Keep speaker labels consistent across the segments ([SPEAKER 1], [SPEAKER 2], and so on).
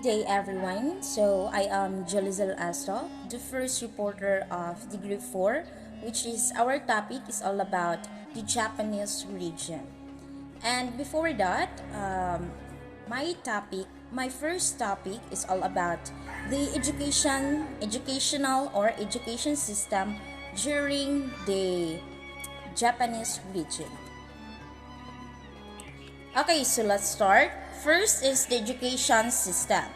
[SPEAKER 1] Good day, everyone. So I am 𝚈𝙸𝙪, the first reporter of the Group 4, which is our topic is all about the Japanese region. And before that, my first topic is all about the education system during the Japanese region. Okay, so let's start. First is the education system.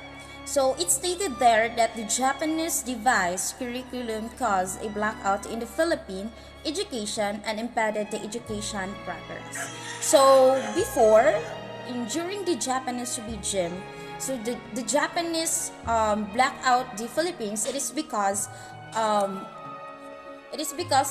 [SPEAKER 1] So it's stated there that the Japanese devised curriculum caused a blackout in the Philippine education and impeded the education progress. So before, during the Japanese regime, so the Japanese blackout the Philippines, it is because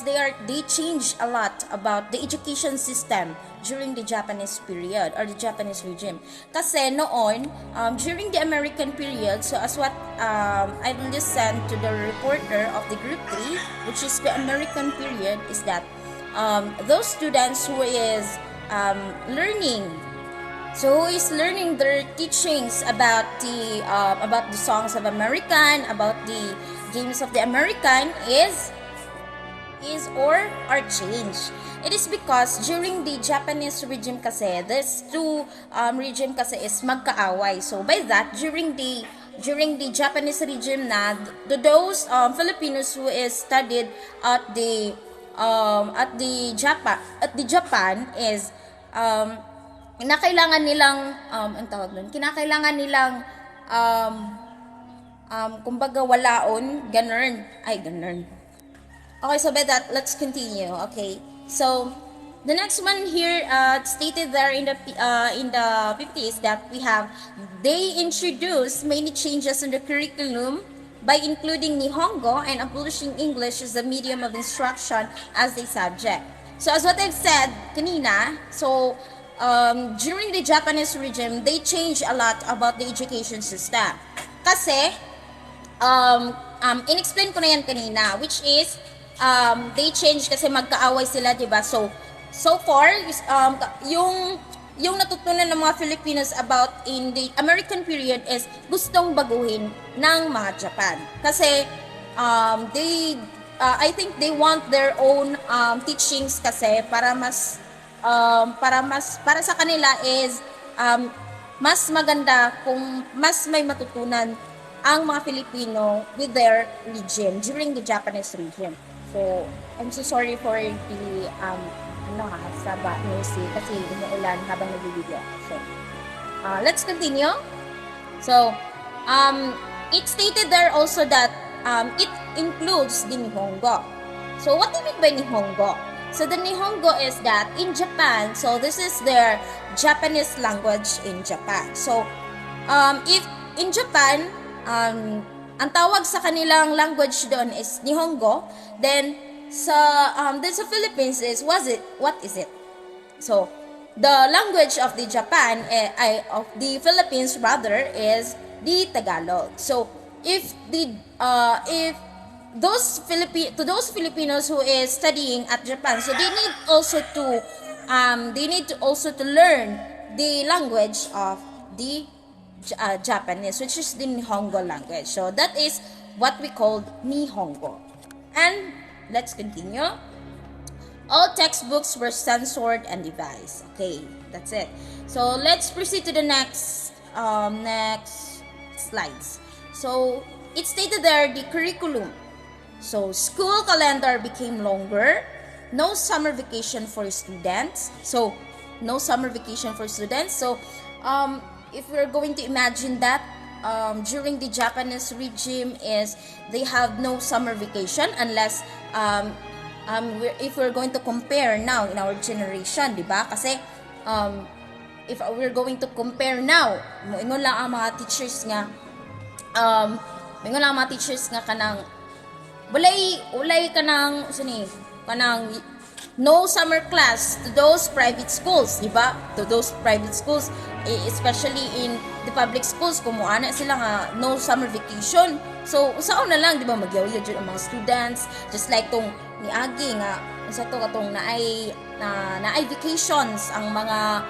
[SPEAKER 1] they changed a lot about the education system during the Japanese period or the Japanese regime. Kasi noon, during the American period, so as what I listened to the reporter of the Group 3, which is the American period, is that those students who is learning their teachings about the songs of American, about the games of the American is or change. It is because during the Japanese regime kasi, these two regime kasi is magkaaway. So by that, during the Japanese regime na, those Filipinos who is studied at the Japan is kinakailangan nilang kumbaga walaon, ganun. Okay, so by that, let's continue. Okay, so the next one here stated there in the 50s that they introduced many changes in the curriculum by including Nihongo and abolishing English as the medium of instruction as a subject. So as what I've said kanina, so during the Japanese regime, they changed a lot about the education system. Kasi in-explain ko na yan kanina, which is they changed kasi magkaaway sila, diba? So far, yung natutunan ng mga Filipinos about in the American period is gustong baguhin ng mga Japan. Kasi I think they want their own teachings kasi para sa kanila is mas maganda kung mas may matutunan ang mga Filipino with their region during the Japanese region. So, I'm so sorry for the saba music kasi umuulan habang nag-video. So, let's continue. So, it stated there also that it includes the Nihongo. So, what do you mean by Nihongo? So, the Nihongo is that in Japan, so this is their Japanese language in Japan. So, if in Japan, ang tawag sa kanilang language doon is Nihongo, then sa Philippines is what is it? So the language of the Japan of the Philippines rather is the Tagalog. So if those Filipinos who is studying at Japan, so they need also to learn the language of the Japanese, which is the Nihongo language. So that is what we call Nihongo. And let's continue. All textbooks were censored and devised. Okay, that's it. So let's proceed to the next slides. So it stated there the curriculum. So school calendar became longer. No summer vacation for students. So if we're going to imagine that during the Japanese regime is they have no summer vacation unless if we're going to compare now in our generation, diba? Kasi if we're going to compare now, moingon lang ang mga teachers nga kanang walay kanang no summer class to those private schools, diba? To those private schools, especially in the public schools, kumuana sila nga no summer vacation. So, usaon na lang, diba, magyaw-yaw dyan ang mga students. Just like tong niagi nga, katong naay vacations ang mga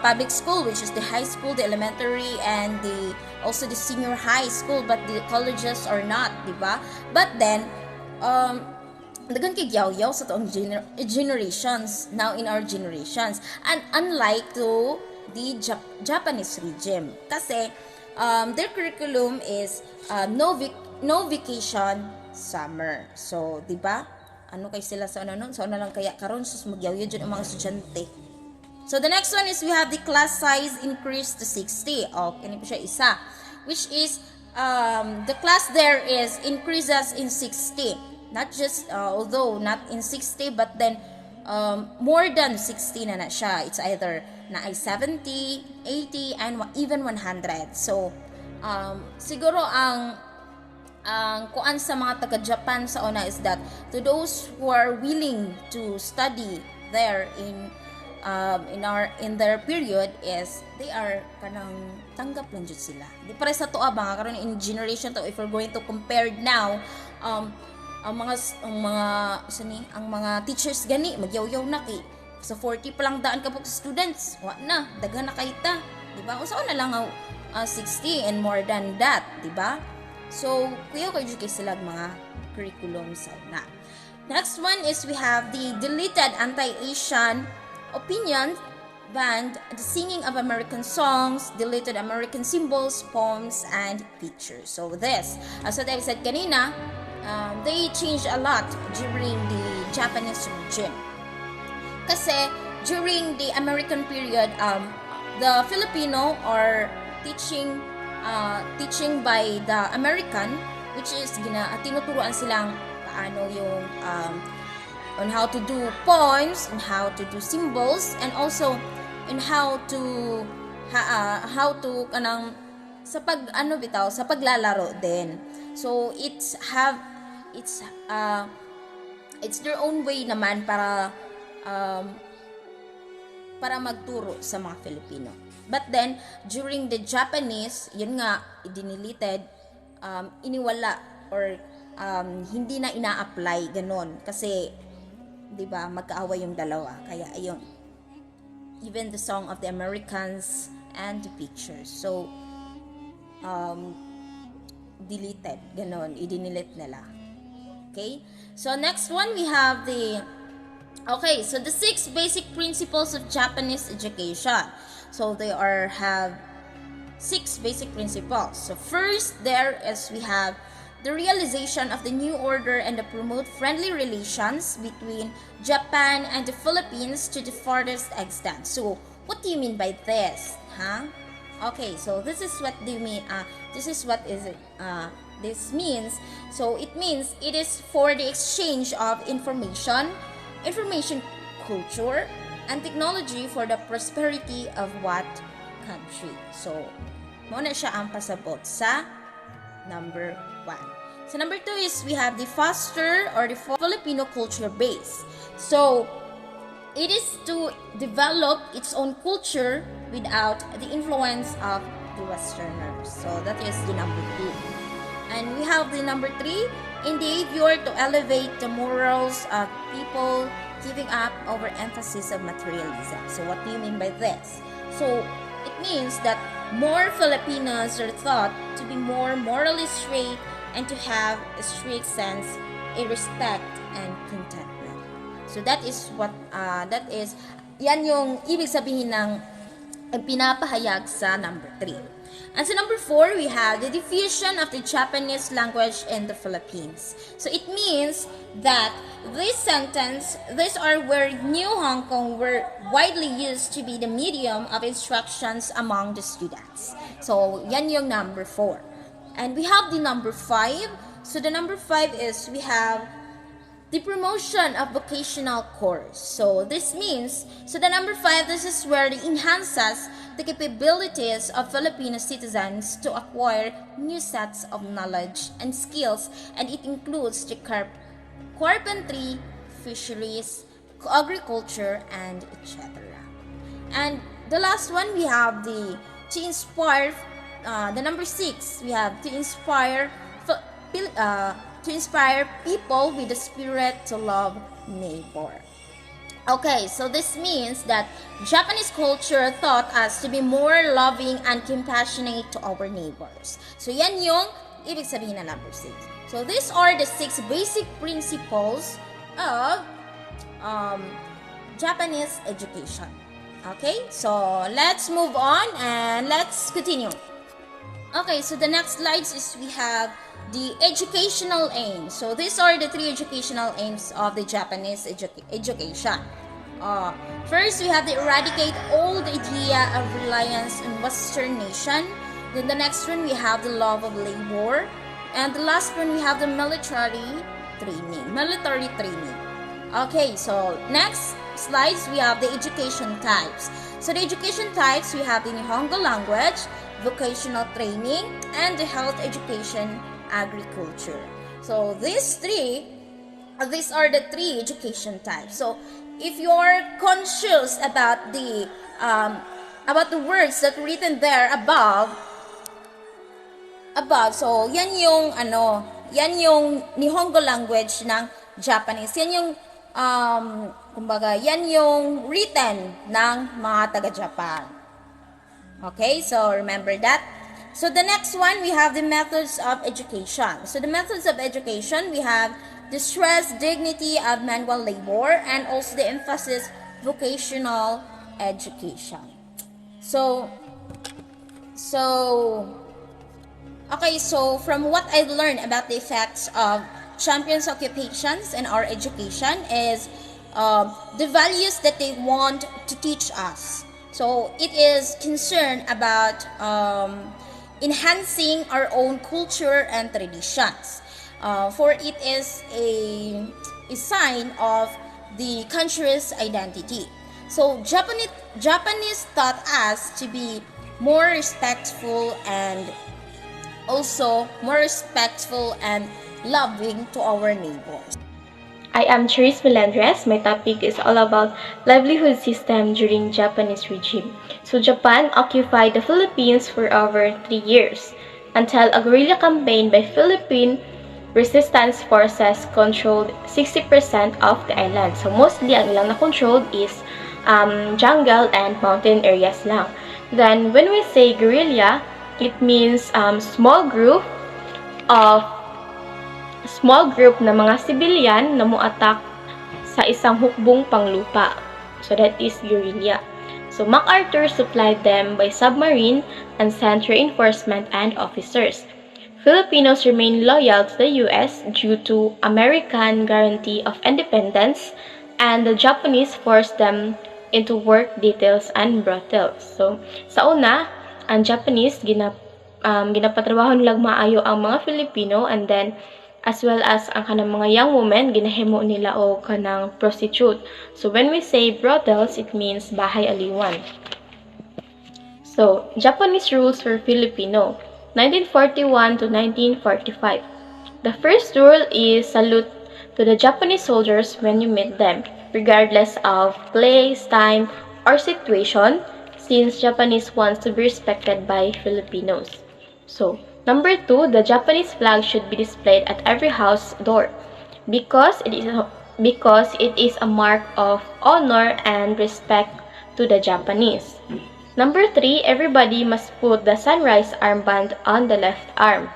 [SPEAKER 1] public school, which is the high school, the elementary, and the also the senior high school, but the colleges are not, diba? But then, dagan kay yaw-yaw sa toong generations, now in our generations. And unlike to the Japanese regime, kasi their curriculum is no vacation summer. So, di ba? Ano kay sila sa ano nun? So, ano lang kaya karon sus magyaw-yaw dyan ang mga estudyante. So, the next one is we have the class size increase to 60. Okay, po siya isa. Which is, the class there is increases in 60. Not just, although not in 60, but then more than 60 na siya. It's either na ay 70, 80, and even 100. So, siguro ang kuan sa mga taga-Japan sa una is that to those who are willing to study there in their period is they are kanang tanggap lang jud sila. Di pare sa tuwa ba karon in generation to, if we're going to compare now, ang mga teachers gani magyaw-yaw na kay sa 40 pa lang daan ka po students, wa na daghan na kay ta, di ba? Usaw na lang 60 and more than that, di ba? So kuya ko jud kay sila mga curriculum sa una. Next one is we have the deleted anti-Asian opinion banned the singing of American songs, deleted American symbols, poems, and pictures. So this, as what I said kanina, they changed a lot during the Japanese regime. Kasi during the American period, the Filipino are teaching by the American, which is tinuturuan silang paano yung on how to do poems, and how to do symbols, and also in how to kanang sa sa paglalaro din. So it's their own way naman para magturo sa mga Filipino. But then during the Japanese, yun nga idinilited, iniwala or hindi na ina-apply ganon kasi 'di ba magkaaway yung dalawa, kaya ayun, even the song of the Americans and the pictures, so deleted ganon, idinilit nila. Okay, so next one we have the so the 6 basic principles of Japanese education. So they have 6 basic principles. So first there is we have the realization of the new order and to promote friendly relations between Japan and the Philippines to the farthest extent. So, what do you mean by this? Okay, so this is what do you mean? This is what is it? This means. So it means it is for the exchange of information, culture, and technology for the prosperity of what country. So, muna siya ang pasabot sa number 1. So number 2 is we have the foster or the Filipino culture base. So it is to develop its own culture without the influence of the Westerners. So that is the number 2. And we have the number 3, endeavor to elevate the morals of people, giving up over emphasis of materialism. So what do you mean by this? So it means that more Filipinos are thought to be more morally straight and to have a strict sense of respect and contentment. So that is what yan yung ibig sabihin ng pinapahayag sa number 3. And sa number 4, we have the diffusion of the Japanese language in the Philippines. So it means that these are where New Hong Kong were widely used to be the medium of instructions among the students. So yan yung number 4. And we have the number 5. So the number 5 is we have the promotion of vocational course. So this means, so the number 5, this is where it enhances the capabilities of Filipino citizens to acquire new sets of knowledge and skills, and it includes the carpentry, fisheries, agriculture, and etc. And the last one, we have the number 6, we have to inspire people with the spirit to love neighbor. Okay, so this means that Japanese culture taught us to be more loving and compassionate to our neighbors. So yan yung ibig sabihin na number 6. So these are the 6 basic principles of Japanese education. Okay, so let's move on and let's continue. Okay, so the next slides is we have the educational aims. So these are the 3 educational aims of the Japanese education. First, we have to eradicate all the idea of reliance on Western nation. Then the next one, we have the love of labor. And the last one, we have the military training. Okay, so next slides, we have the education types. So the education types, we have the Nihongo language, vocational training, and the health education, agriculture. So these are the 3 education types. So if you're conscious about the words that written there above, so yan yung Nihongo language ng Japanese. Yan yung kumbaga, yan yung written ng mga taga-Japan. Okay, so remember that. So the next one, we have the methods of education. So the methods of education, we have the stress, dignity of manual labor, and also the emphasis vocational education. So from what I've learned about the effects of champions occupations in our education is the values that they want to teach us. So it is concerned about enhancing our own culture and traditions. For it is a sign of the country's identity. So Japanese taught us to be more respectful and loving to our neighbors.
[SPEAKER 2] I am Therese Melendres. My topic is all about livelihood system during Japanese regime. So Japan occupied the Philippines for over 3 years until a guerrilla campaign by Philippine resistance forces controlled 60% of the island. So mostly ang ilang na-controlled is jungle and mountain areas lang. Then when we say guerrilla, it means small group na mga civilian na mo-attack sa isang hukbong panglupa. So that is guerrilla. So MacArthur supplied them by submarine and sent reinforcement and officers. Filipinos remained loyal to the US due to American guarantee of independence, and the Japanese forced them into work details and brothels. So sa una, ang Japanese ginapatrabaho nilang maayo ang mga Filipino, and then as well as ang kanang mga young women ginahimo nila og kanang prostitute. So when we say brothels, it means bahay aliwan. So Japanese rules for Filipino 1941 to 1945. The first rule is salute to the Japanese soldiers when you meet them, regardless of place, time, or situation, since Japanese wants to be respected by Filipinos. So number 2, the Japanese flag should be displayed at every house door because it is a mark of honor and respect to the Japanese. Number 3, everybody must put the sunrise armband on the left arm.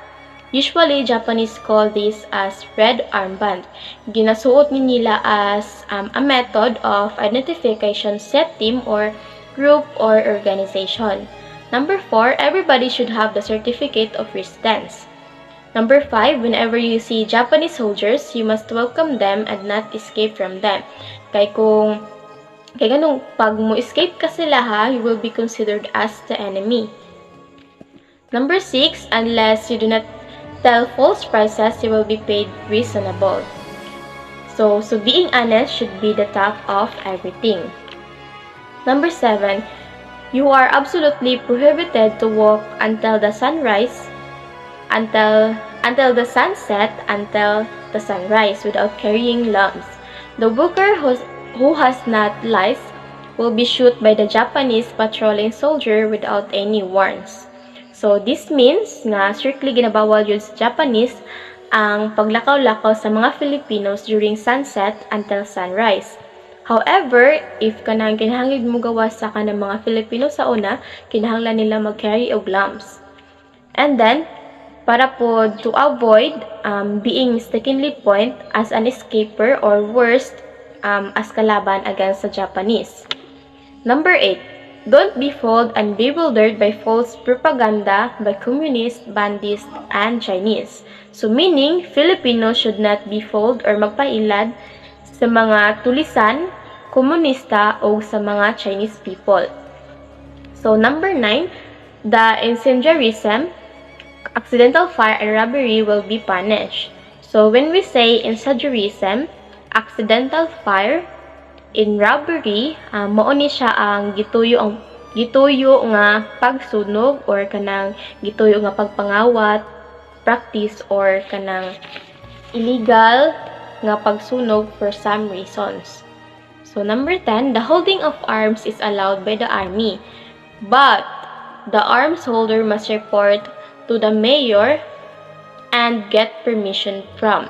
[SPEAKER 2] Usually, Japanese call this as red armband. Ginasuot nila as a method of identification sa team or group or organization. Number 4, everybody should have the certificate of residence. Number 5, whenever you see Japanese soldiers, you must welcome them and not escape from them. Kaya ganun, pag mo escape ka sila you will be considered as the enemy. Number 6, unless you do not tell false prices, you will be paid reasonable. So being honest should be the top of everything. Number 7, you are absolutely prohibited to walk until the sunrise, until the sunset, until the sunrise without carrying lamps. The worker who has not lights will be shot by the Japanese patrolling soldier without any warrants. So this means nga strictly ginabawal yun sa Japanese ang paglakaw-lakaw sa mga Filipinos during sunset until sunrise. However, if kanang kinahanglan mo gawas sa kanang mga Filipino sa una, kinahanglan nila mag-carry og lamps. And then, para po to avoid being mistakenly point as an escaper or worst, as kalaban against the Japanese. Number 8. Don't be fooled and bewildered by false propaganda by communist, bandits, and Chinese. So meaning, Filipinos should not be fooled or magpailad sa mga tulisan, komunista o sa mga Chinese people. So number 9, the incendiarism, accidental fire and robbery will be punished. So when we say incendiarism, accidental fire, in robbery, mao ni siya ang gituyo nga pagsunog or kanang gituyo nga pagpangawat, practice or kanang illegal nga pagsunog for some reasons. So number 10, the holding of arms is allowed by the army, but the arms holder must report to the mayor and get permission from.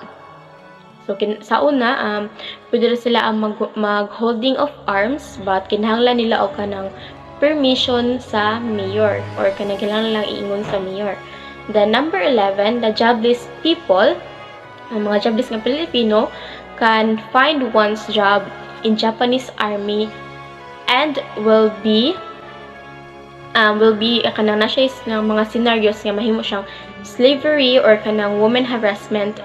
[SPEAKER 2] So, sa una, pwede sila ang mag-holding of arms, but kinahanglan nila o kanang permission sa mayor, or kinahanglan lang iingon sa mayor. Then, number 11, the jobless people, ang mga jobless ng Pilipino, can find one's job in Japanese army and will be kanang nasa ng mga scenarios nga mahimo siyang slavery or kanang women harassment.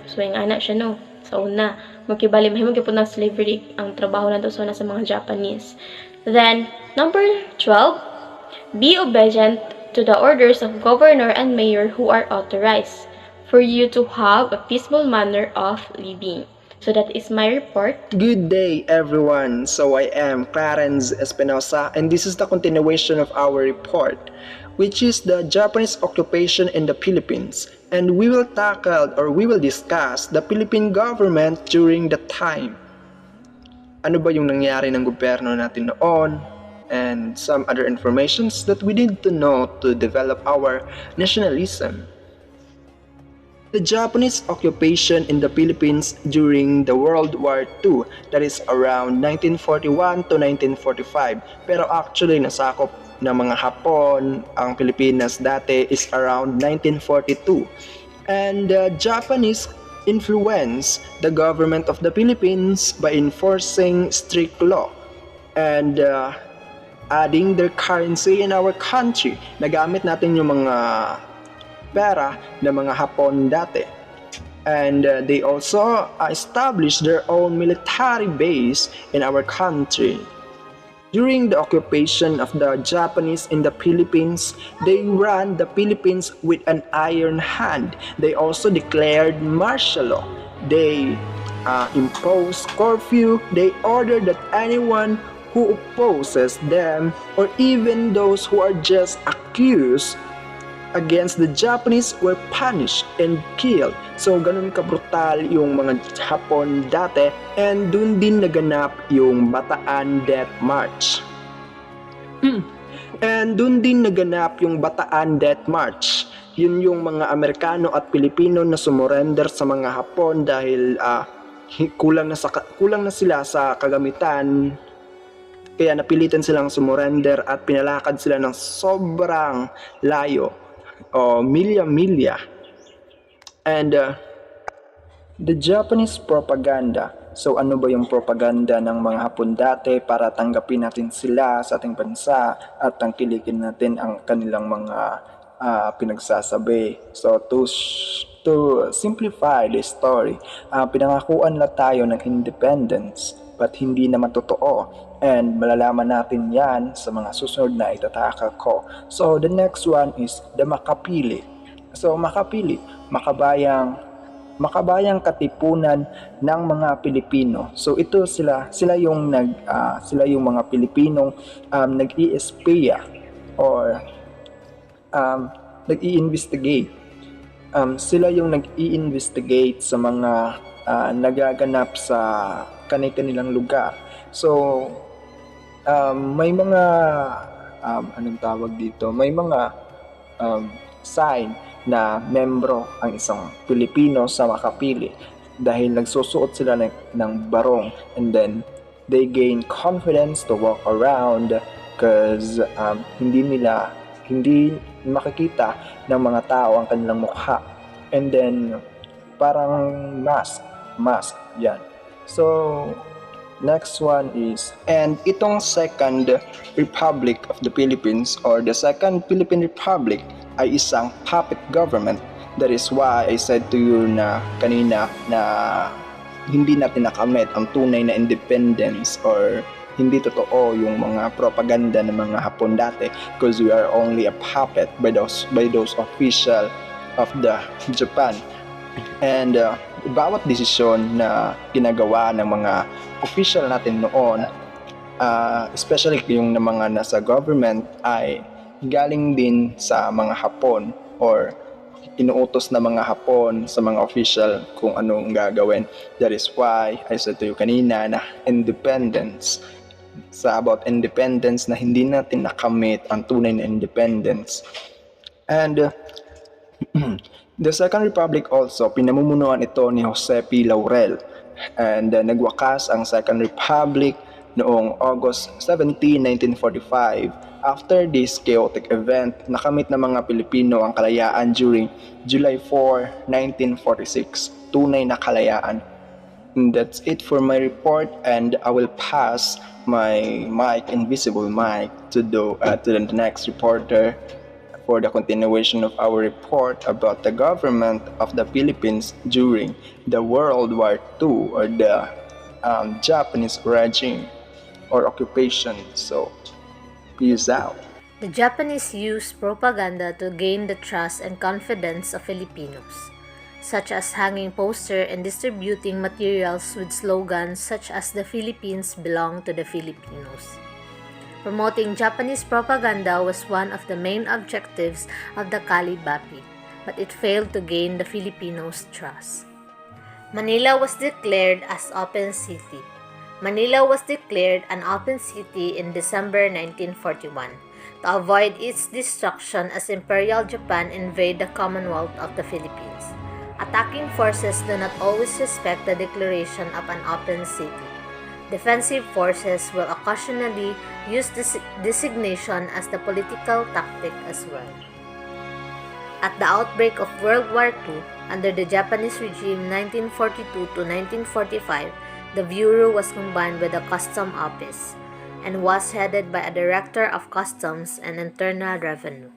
[SPEAKER 2] So, yung anak siya, no? Sa una, magkibali, mahimog po ng slavery ang trabaho na to sa mga Japanese. Then, number 12, be obedient to the orders of governor and mayor who are authorized for you to have a peaceful manner of living. So, that is my report.
[SPEAKER 3] Good day, everyone. So, I am Clarence Espinosa, and this is the continuation of our report, which is the Japanese occupation in the Philippines. And we will discuss the Philippine government during the time. Ano ba yung nangyari ng gobyerno natin noon? And some other informations that we need to know to develop our nationalism. The Japanese occupation in the Philippines during the World War II, that is around 1941 to 1945. Pero actually nasakop ng mga Hapon ang Pilipinas dati is around 1942. And Japanese influenced the government of the Philippines by enforcing strict law and adding their currency in our country. Nagamit natin yung mga pera ng mga Hapon dati. And they also established their own military base in our country. During the occupation of the Japanese in the Philippines, they ran the Philippines with an iron hand. They also declared martial law. They imposed curfew. They ordered that anyone who opposes them, or even those who are just accused against the Japanese, were punished and killed. So, ganun ka-brutal yung mga Hapon dati, and dun din naganap yung Bataan Death March. And dun din naganap yung Bataan Death March. Yun yung mga Amerikano at Pilipino na sumurrender sa mga Hapon dahil kulang na sila sa kagamitan. Kaya napilitan silang sumurrender at pinalakad sila ng sobrang layo o milya-milya. And the Japanese propaganda. So ano ba yung propaganda ng mga Hapon dati para tanggapin natin sila sa ating bansa at tangkilikin natin ang kanilang mga pinagsasabi. So to simplify the story, pinangakuan na tayo ng independence but hindi naman totoo. And malalaman natin yan sa mga susunod na itataka ko. So the next one is the Makapili. So Makapili, makabayang katipunan ng mga Pilipino. So ito sila yung mga Pilipinong nag-i-espiya or nag-i-investigate. Sila yung nag-i-investigate sa mga nagaganap sa kanilang lugar. So may mga anong tawag dito? May mga sign na membro ang isang Pilipino sa Makapili. dahil nagsusuot sila ng barong, and then they gain confidence to walk around because hindi makikita ng mga tao ang kanilang mukha. And then parang mask yan. So next one is, and itong Second Republic of the Philippines or the Second Philippine Republic ay isang puppet government. That is why I said to you na kanina na hindi natin nakamit ang tunay na independence, or hindi totoo yung mga propaganda ng mga Hapon dati, because we are only a puppet by those official of the Japan. And bawat desisyon na ginagawa ng mga official natin noon, especially yung mga nasa government, ay galing din sa mga Hapon, or inuutos na mga Hapon sa mga official kung anong gagawin. That is why I said to you kanina na about independence na hindi natin nakamit ang tunay na independence. And the Second Republic also, pinamumunuan ito ni Jose P. Laurel, and nagwakas ang Second Republic noong August 17, 1945. After this chaotic event, nakamit ng mga Pilipino ang kalayaan during July 4, 1946. Tunay na kalayaan. And that's it for my report, and I will pass my invisible mic to the next reporter for the continuation of our report about the government of the Philippines during the World War II, or the Japanese regime or occupation. So, peace out.
[SPEAKER 4] The Japanese used propaganda to gain the trust and confidence of Filipinos, such as hanging posters and distributing materials with slogans such as "The Philippines belong to the Filipinos." Promoting Japanese propaganda was one of the main objectives of the 𝚈𝚘𝚃𝚃, but it failed to gain the Filipinos' trust. Manila was declared as open city. Manila was declared an open city in December 1941 to avoid its destruction as Imperial Japan invade the Commonwealth of the Philippines. Attacking forces do not always respect the declaration of an open city. Defensive forces will occasionally use this designation as the political tactic as well. At the outbreak of World War II, under the Japanese regime 1942 to 1945, the Bureau was combined with the Custom Office and was headed by a Director of Customs and Internal Revenue.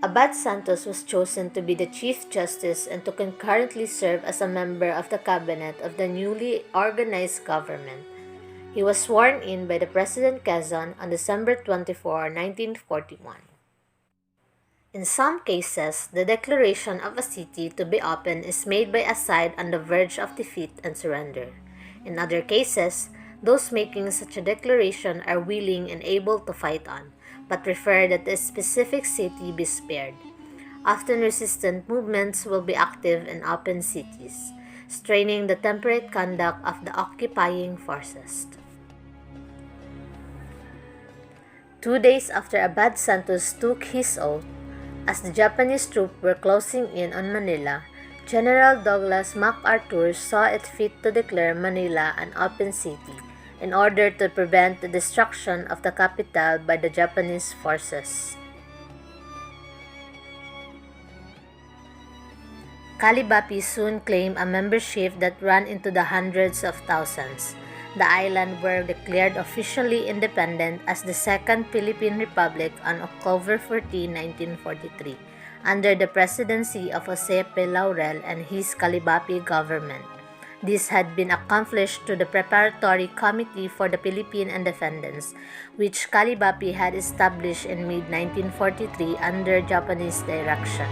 [SPEAKER 4] Abad Santos was chosen to be the Chief Justice and to concurrently serve as a member of the cabinet of the newly organized government. He was sworn in by the President Quezon on December 24, 1941. In some cases, the declaration of a city to be open is made by a side on the verge of defeat and surrender. In other cases, those making such a declaration are willing and able to fight on, but prefer that a specific city be spared. Often resistant movements will be active in open cities, straining the temperate conduct of the occupying forces. 2 days after Abad Santos took his oath, as the Japanese troops were closing in on Manila, General Douglas MacArthur saw it fit to declare Manila an open city in order to prevent the destruction of the capital by the Japanese forces. 𝚈𝚘𝚃𝚃 soon claimed a membership that ran into the hundreds of thousands. The island were declared officially independent as the Second Philippine Republic on October 14, 1943, under the presidency of Jose P. Laurel and his 𝚈𝚃𝚃 government. This had been accomplished through the Preparatory Committee for the Philippine Independence, which 𝚈𝚃𝚃 had established in mid-1943 under Japanese direction.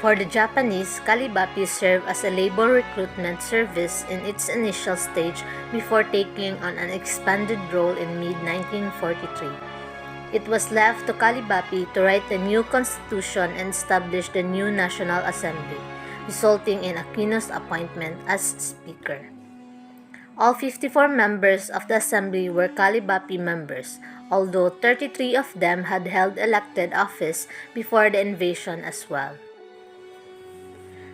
[SPEAKER 4] For the Japanese, 𝚈𝚃𝚃 served as a labor recruitment service in its initial stage before taking on an expanded role in mid-1943. It was left to 𝚈𝚃𝚃 to write the new constitution and establish the new National Assembly, resulting in Aquino's appointment as Speaker. All 54 members of the Assembly were 𝚈𝚃𝚃 members, although 33 of them had held elected office before the invasion as well.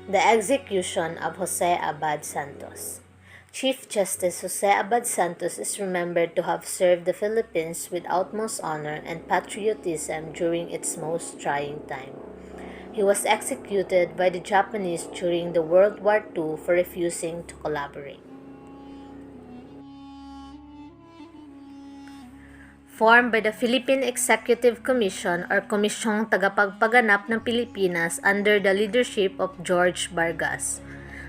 [SPEAKER 4] The execution of Jose Abad Santos. Chief Justice Jose Abad Santos is remembered to have served the Philippines with utmost honor and patriotism during its most trying time. He was executed by the Japanese during the World War II for refusing to collaborate. Formed by the Philippine Executive Commission or Komisyong Tagapagpaganap ng Pilipinas under the leadership of George Vargas.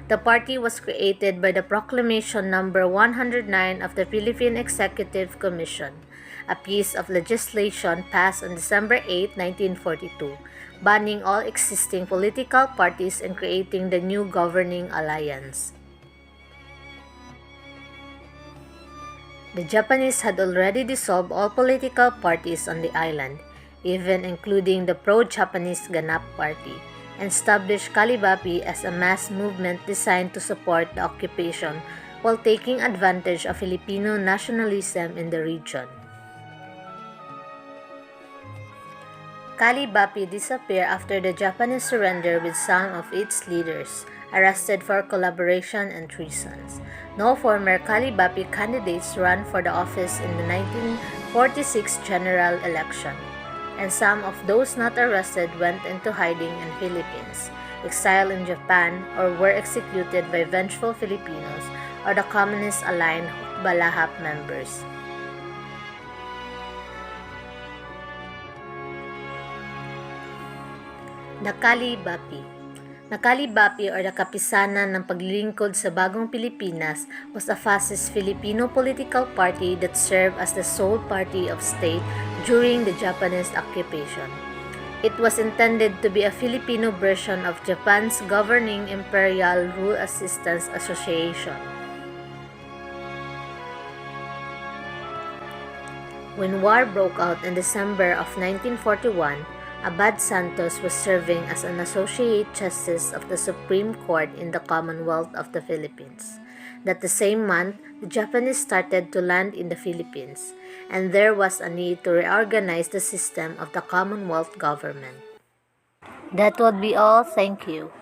[SPEAKER 4] The party was created by the Proclamation No. 109 of the Philippine Executive Commission, a piece of legislation passed on December 8, 1942, banning all existing political parties and creating the new governing alliance. The Japanese had already dissolved all political parties on the island, even including the pro-Japanese Ganap Party, and established Kalibapi as a mass movement designed to support the occupation while taking advantage of Filipino nationalism in the region. Kalibapi disappeared after the Japanese surrender with some of its leaders, arrested for collaboration and treasons. No former Kalibapi candidates ran for the office in the 1946 general election, and some of those not arrested went into hiding in Philippines, exiled in Japan, or were executed by vengeful Filipinos or the communist-aligned Balahap members. The Kalibapi. The Kalibapi or the Kapisanan ng Paglilingkod sa Bagong Pilipinas was a fascist Filipino political party that served as the sole party of state during the Japanese occupation. It was intended to be a Filipino version of Japan's governing Imperial Rule Assistance Association. When war broke out in December of 1941, Abad Santos was serving as an Associate Justice of the Supreme Court in the Commonwealth of the Philippines. That the same month, the Japanese started to land in the Philippines, and there was a need to reorganize the system of the Commonwealth government. That would be all. Thank you.